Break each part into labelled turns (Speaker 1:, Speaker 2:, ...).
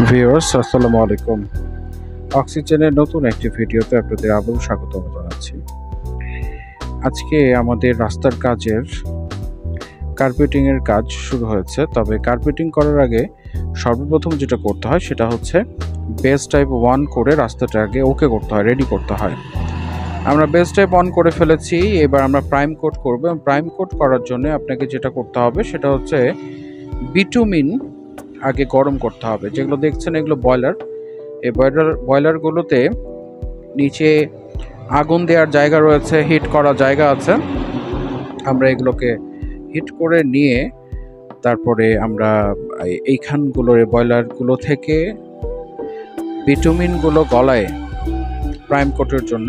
Speaker 1: Viewers আসসালামু আলাইকুম। অক্সিজেনের নতুন একটি ভিডিওতে আপনাদের আবারও স্বাগতম জানাচ্ছি। আজকে আমাদের রাস্তার কাজের কার্পেটিং এর কাজ শুরু হয়েছে। তবে কার্পেটিং করার আগে সর্বপ্রথম যেটা করতে হয় সেটা হচ্ছে বেস টাইপ 1 করে রাস্তাটা আগে ওকে করতে হয়, রেডি করতে হয়। আমরা বেস টাইপ 1 করে ফেলেছি, এবার আমরা প্রাইম কোট করব। প্রাইম কোট করার জন্য আপনাকে যেটা করতে হবে সেটা হচ্ছে বিটুমিন আগে গরম করতে হবে। যেগুলো দেখছেন এগুলো বয়লার। এই বয়লারগুলোতে নিচে আগুন দেওয়ার জায়গা রয়েছে, হিট করার জায়গা আছে। আমরা এগুলোকে হিট করে নিয়ে তারপরে আমরা এইখানগুলোর বয়লারগুলো থেকে বিটুমিনগুলো গলায় প্রাইম কোটের জন্য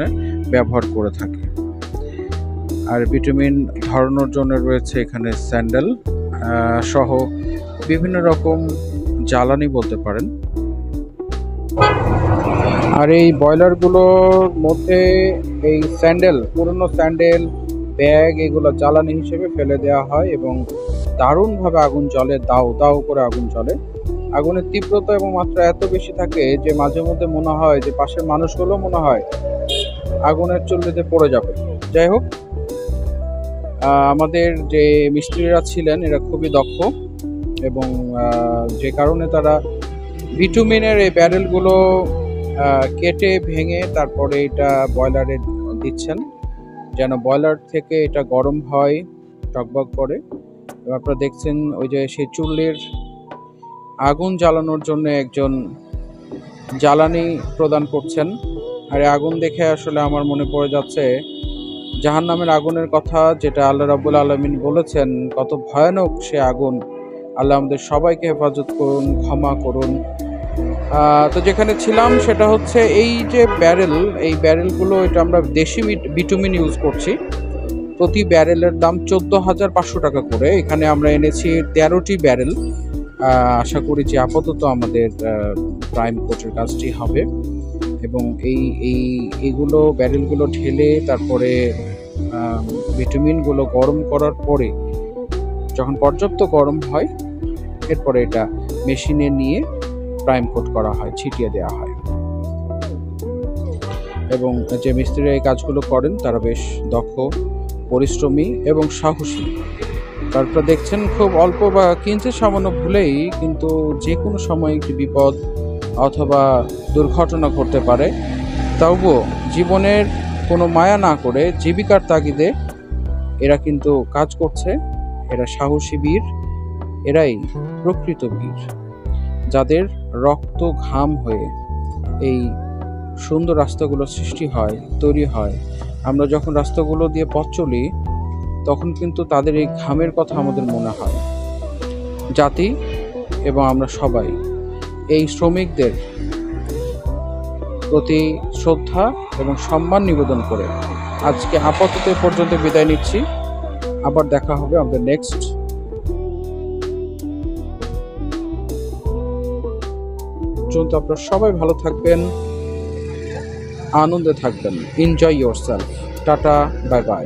Speaker 1: ব্যবহার করে থাকি। আর বিটুমিন ধরানোর জন্য রয়েছে এখানে স্যান্ডেল সহ বিভিন্ন রকম জ্বালানি বলতে পারেন। আর এই বয়লারগুলোর মধ্যে এই স্যান্ডেল, পুরনো স্যান্ডেল, ব্যাগ এগুলো জ্বালানি হিসেবে ফেলে দেওয়া হয় এবং দারুণভাবে আগুন জ্বলে, দাউ দাউ করে আগুন জ্বলে। আগুনের তীব্রতা এবং মাত্রা এত বেশি থাকে যে মাঝে মধ্যে মনে হয় যে পাশের মানুষগুলো মনে হয় আগুনের চুল্লিতে পড়ে যাবে। যাই হোক, আমাদের যে মিস্ত্রিরা ছিলেন এরা খুবই দক্ষ এবং যে কারণে তারা বিটুমিনের এই ব্যারেলগুলো কেটে ভেঙে তারপরে এটা বয়লারে দিচ্ছেন যেন বয়লার থেকে এটা গরম হয়, টকবক করে। আপনারা দেখছেন ওই যে সেই চুল্লির আগুন জ্বালানোর জন্য একজন জ্বালানি প্রদান করছেন। আর আগুন দেখে আসলে আমার মনে পড়ে যাচ্ছে জাহান্নামের আগুনের কথা, যেটা আল্লাহ রাব্বুল আলামিন বলেছেন কত ভয়ানক সে আগুন। আল্লাহ আমাদের সবাইকে হেফাজত করুন, ক্ষমা করুন। তো যেখানে ছিলাম সেটা হচ্ছে এই যে এই ব্যারেলগুলো, এটা আমরা দেশি বিটুমিন ইউজ করছি। প্রতি ব্যারেলের দাম 14,500 টাকা করে। এখানে আমরা এনেছি 13টি ব্যারেল। আশা করি যে আপাতত আমাদের প্রাইম কোটের কাজটি হবে এবং এইগুলো ব্যারেলগুলো ঢেলে তারপরে বিটুমিনগুলো গরম করার পরে যখন পর্যাপ্ত গরম হয় এরপরে এটা মেশিনে নিয়ে প্রাইম কোট করা হয়, ছিটিয়ে দেওয়া হয়। এবং যে মিস্ত্রিরা এই কাজগুলো করেন তারা বেশ দক্ষ, পরিশ্রমী এবং সাহসী। তারপর দেখছেন খুব অল্প বা কিঞ্চিৎ সামান্য ভুলেই কিন্তু যে কোনো সময় একটি বিপদ অথবা দুর্ঘটনা ঘটতে পারে। তবুও জীবনের কোনো মায়া না করে জীবিকার তাগিদে এরা কিন্তু কাজ করছে। এরা সাহসী বীর, এরাই প্রকৃত বীর, যাদের রক্ত ঘাম হয়ে এই সুন্দর রাস্তাগুলো সৃষ্টি হয়, তৈরি হয়। আমরা যখন রাস্তাগুলো দিয়ে পথ চলি তখন কিন্তু তাদের এই ঘামের কথা আমাদের মনে হয়। জাতি এবং আমরা সবাই এই শ্রমিকদের প্রতি শ্রদ্ধা এবং সম্মান নিবেদন করে আজকে আপাতত পর্যন্ত বিদায় নিচ্ছি। আবার দেখা হবে আমাদের নেক্সট। পর্যন্ত আপনারা সবাই ভালো থাকবেন, আনন্দে থাকবেন। Enjoy yourself. Tata, bye bye.